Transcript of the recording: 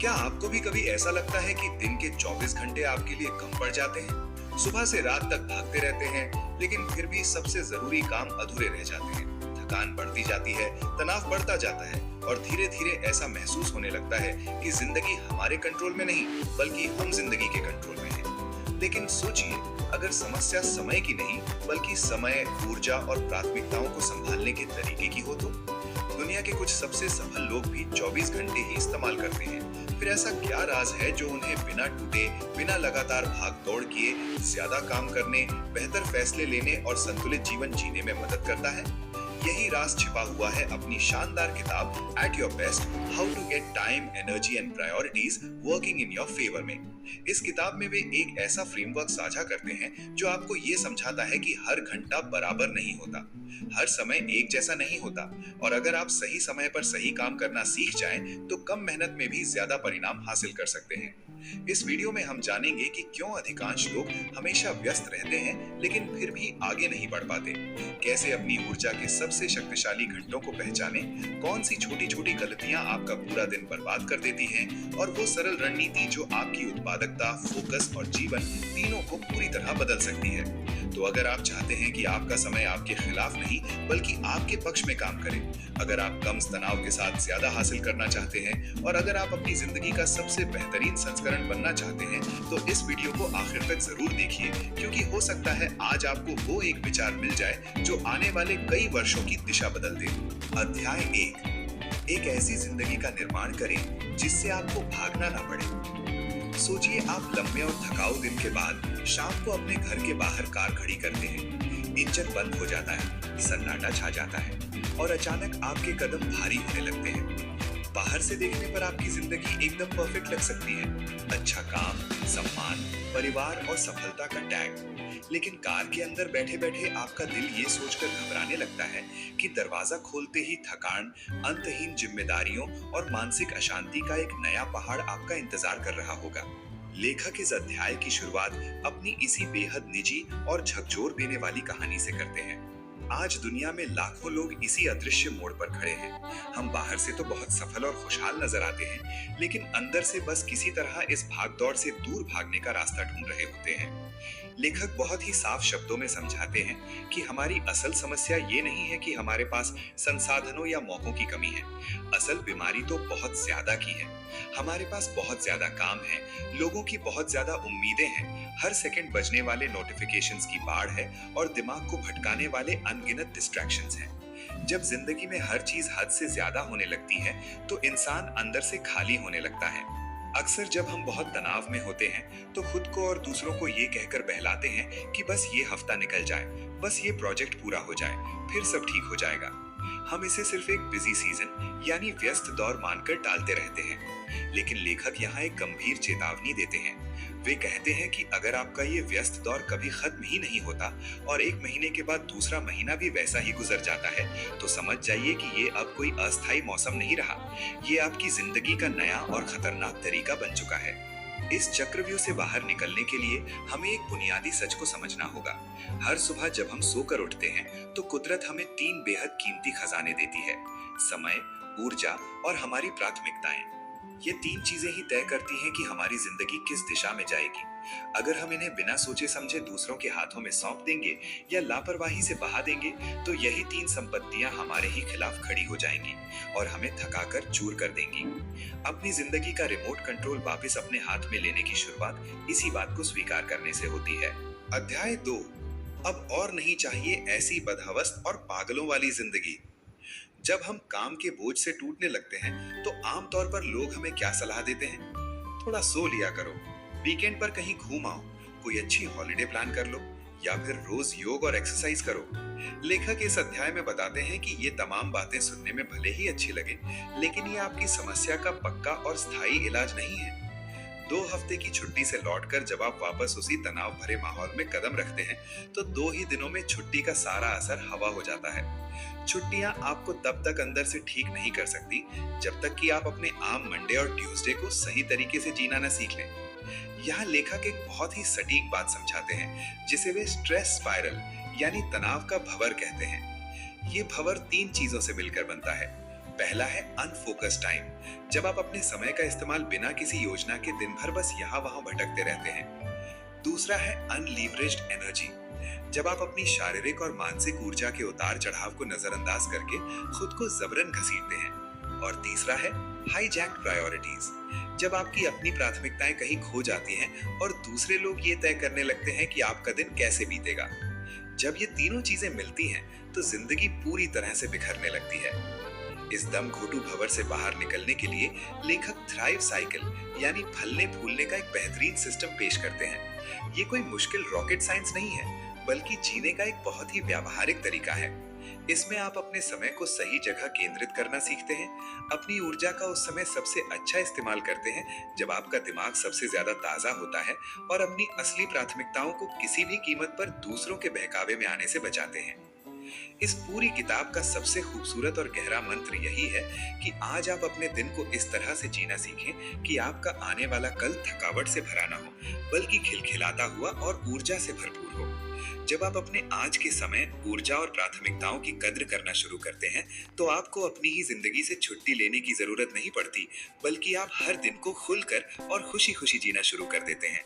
क्या आपको भी कभी ऐसा लगता है कि दिन के 24 घंटे आपके लिए कम पड़ जाते हैं? सुबह से रात तक भागते रहते हैं, लेकिन फिर भी सबसे जरूरी काम अधूरे रह जाते हैं। थकान बढ़ती जाती है, तनाव बढ़ता जाता है और धीरे धीरे ऐसा महसूस होने लगता है कि जिंदगी हमारे कंट्रोल में नहीं, बल्कि हम जिंदगी के कंट्रोल में हैं। लेकिन सोचिए, अगर समस्या समय की नहीं, बल्कि समय, ऊर्जा और प्राथमिकताओं को संभालने के तरीके की हो तो? दुनिया के कुछ सबसे सफल लोग भी 24 घंटे ही इस्तेमाल करते हैं। फिर ऐसा क्या राज है जो उन्हें बिना टूटे, बिना लगातार भाग दौड़ किए ज्यादा काम करने, बेहतर फैसले लेने और संतुलित जीवन जीने में मदद करता है? यही राज छिपा हुआ है अपनी शानदार किताब at your best, how to get time, energy and priorities working in your favour में। इस किताब में वे एक ऐसा फ्रेमवर्क साझा करते हैं जो आपको ये समझाता है कि हर घंटा बराबर नहीं होता, हर समय एक जैसा नहीं होता, और अगर आप सही समय पर सही काम करना सीख जाएं, तो कम मेहनत में भी ज्यादा परिणाम हासिल कर सकते हैं। इस वीडियो में हम जानेंगे कि क्यों अधिकांश लोग हमेशा व्यस्त रहते हैं लेकिन फिर भी आगे नहीं बढ़ पाते, कैसे अपनी ऊर्जा के सबसे शक्तिशाली घंटों को पहचानें, कौन सी छोटी छोटी गलतियां आपका पूरा दिन बर्बाद कर देती हैं, और वो सरल रणनीति जो आपकी उत्पादकता, फोकस और जीवन तीनों को पूरी तरह बदल सकती है। तो अगर आप चाहते हैं कि आपका समय आपके खिलाफ नहीं, बल्कि आपके पक्ष में काम करे, अगर आप कम तनाव के साथ ज्यादा हासिल करना चाहते हैं, और अगर आप अपनी जिंदगी का सबसे बेहतरीन संस्करण बनना चाहते हैं, तो इस वीडियो को आखिर तक जरूर देखिए, क्योंकि हो सकता है आज आपको वो एक विचार मिल जाए जो आने वाले कई वर्षों की दिशा बदल दे। अध्याय 1, एक ऐसी जिंदगी का निर्माण करें जिससे आपको भागना ना पड़े। सोचिए, आप लंबे और थकाऊ दिन के बाद शाम को अपने घर के बाहर कार खड़ी करते हैं। इंजन बंद हो जाता है, सन्नाटा छा जाता है और अचानक आपके कदम भारी होने लगते हैं। बाहर से देखने पर आपकी जिंदगी एकदम परफेक्ट लग सकती है, अच्छा काम, सम्मान, परिवार और सफलता का टैग। लेकिन कार के अंदर बैठे बैठे आपका दिल ये सोचकर घबराने लगता है कि दरवाजा खोलते ही थकान, अंतहीन जिम्मेदारियों और मानसिक अशांति का एक नया पहाड़ आपका इंतजार कर रहा होगा। लेखक इस अध्याय की शुरुआत अपनी इसी बेहद निजी और झकझोर देने वाली कहानी से करते हैं। आज दुनिया में लाखों लोग इसी अदृश्य मोड़ पर खड़े हैं। हम बाहर से तो बहुत सफल और खुशहाल नजर आते हैं, लेकिन अंदर से बस किसी तरह इस भागदौड़ से दूर भागने का रास्ता ढूंढ रहे होते हैं। लेखक बहुत ही साफ शब्दों में समझाते हैं कि हमारी असल समस्या ये नहीं है कि हमारे पास संसाधनों या मौकों की कमी है। असल बीमारी तो बहुत ज्यादा की है। हमारे पास बहुत ज्यादा काम है, लोगों की बहुत ज्यादा उम्मीदें हैं, हर सेकंड बजने वाले नोटिफिकेशंस की बाढ़ है और दिमाग को भटकाने वाले अनगिनत डिस्ट्रैक्शंस हैं। जब जिंदगी में हर चीज हद से ज्यादा होने लगती है, तो इंसान अंदर से खाली होने लगता है। अक्सर जब हम बहुत तनाव में होते हैं, तो खुद को और दूसरों को ये कहकर बहलाते हैं कि बस ये हफ्ता निकल जाए, बस ये प्रोजेक्ट पूरा हो जाए, फिर सब ठीक हो जाएगा। हम इसे सिर्फ एक बिजी सीजन यानी व्यस्त दौर मानकर टालते रहते हैं। लेकिन लेखक यहाँ एक गंभीर चेतावनी देते हैं। वे कहते हैं कि अगर आपका ये व्यस्त दौर कभी खत्म ही नहीं होता और एक महीने के बाद दूसरा महीना भी वैसा ही गुजर जाता है, तो समझ जाइए कि ये अब कोई अस्थायी मौसम नहीं रहा, ये आपकी जिंदगी का नया और खतरनाक तरीका बन चुका है। इस चक्रव्यूह से बाहर निकलने के लिए हमें एक बुनियादी सच को समझना होगा। हर सुबह जब हम सोकर उठते हैं, तो कुदरत हमें 3 बेहद कीमती खजाने देती है: समय, ऊर्जा और हमारी प्राथमिकताएं। ये 3 चीजें ही तय करती हैं कि हमारी जिंदगी किस दिशा में जाएगी। अगर हम इन्हें बिना सोचे समझे दूसरों के हाथों में सौंप देंगे या लापरवाही से बहा देंगे, तो यही 3 संपत्तियां हमारे ही खिलाफ खड़ी हो जाएंगी और हमें थकाकर चूर कर देंगी। अपनी जिंदगी का रिमोट कंट्रोल वापस अपने हाथ में लेने की शुरुआत इसी बात को स्वीकार करने से होती है। अध्याय 2, अब और नहीं चाहिए ऐसी बदहवस और पागलों वाली जिंदगी। जब हम काम के बोझ से टूटने लगते हैं, तो आमतौर पर लोग हमें क्या सलाह देते हैं? थोड़ा सो लिया करो, वीकेंड पर कहीं घूम आओ, कोई अच्छी हॉलिडे प्लान कर लो, या फिर रोज योग और एक्सरसाइज करो। लेखक इस अध्याय में बताते हैं कि ये तमाम बातें सुनने में भले ही अच्छी लगे, लेकिन ये आपकी समस्या का पक्का और स्थायी इलाज नहीं है। 2 हफ्ते की छुट्टी से लौटकर जब आप वापस उसी तनाव भरे माहौल में कदम रखते हैं, तो 2 ही दिनों में छुट्टी का सारा असर हवा हो जाता है। छुट्टियां आपको तब तक अंदर से ठीक नहीं कर सकती जब तक कि आप अपने आम मंडे और ट्यूसडे को सही तरीके से जीना न सीख लें। यहाँ लेखक एक बहुत ही सटीक बात समझाते हैं, जिसे वे स्ट्रेस स्पाइरल यानी तनाव का भंवर कहते हैं। ये भंवर 3 चीजों से मिलकर बनता है। पहला है अनफोकस टाइम, जब आप अपने समय का इस्तेमाल बिना किसी योजना के दिन भर बस यहाँ वहां भटकते रहते हैं। दूसरा है अनलीवरेज्ड एनर्जी, जब आप अपनी शारीरिक और मानसिक ऊर्जा के उतार चढ़ाव को नजरअंदाज करके खुद को जबरन घसीटते हैं। और तीसरा है हाईजैक्ड प्रायोरिटीज, जब आपकी अपनी प्राथमिकताएं कहीं खो जाती हैं और दूसरे लोग ये तय करने लगते हैं कि आपका दिन कैसे बीतेगा। जब ये तीनों चीजें मिलती हैं तो जिंदगी पूरी तरह से बिखरने लगती है। इस दम घोटू भंवर से बाहर निकलने के लिए लेखक थ्राइव साइकिल यानी फलने फूलने का एक बेहतरीन सिस्टम पेश करते हैं। ये कोई मुश्किल रॉकेट साइंस नहीं है, बल्कि जीने का एक बहुत ही व्यावहारिक तरीका है। इसमें आप अपने समय को सही जगह केंद्रित करना सीखते हैं, अपनी ऊर्जा का उस समय सबसे अच्छा इस्तेमाल करते हैं जब आपका दिमाग सबसे ज्यादा ताजा होता है, और अपनी असली प्राथमिकताओं को किसी भी कीमत पर दूसरों के बहकावे में आने से बचाते हैं। इस पूरी किताब का सबसे खूबसूरत और गहरा मंत्र यही है कि आज आप अपने दिन को इस तरह से जीना सीखें कि आपका आने वाला कल थकावट से भरा ना हो, बल्कि खिलखिलाता हुआ और ऊर्जा से भरपूर हो। जब आप अपने आज के समय, ऊर्जा और प्राथमिकताओं की कद्र करना शुरू करते हैं, तो आपको अपनी ही जिंदगी से छुट्टी लेने की जरूरत नहीं पड़ती, बल्कि आप हर दिन को खुलकर और खुशी खुशी जीना शुरू कर देते हैं।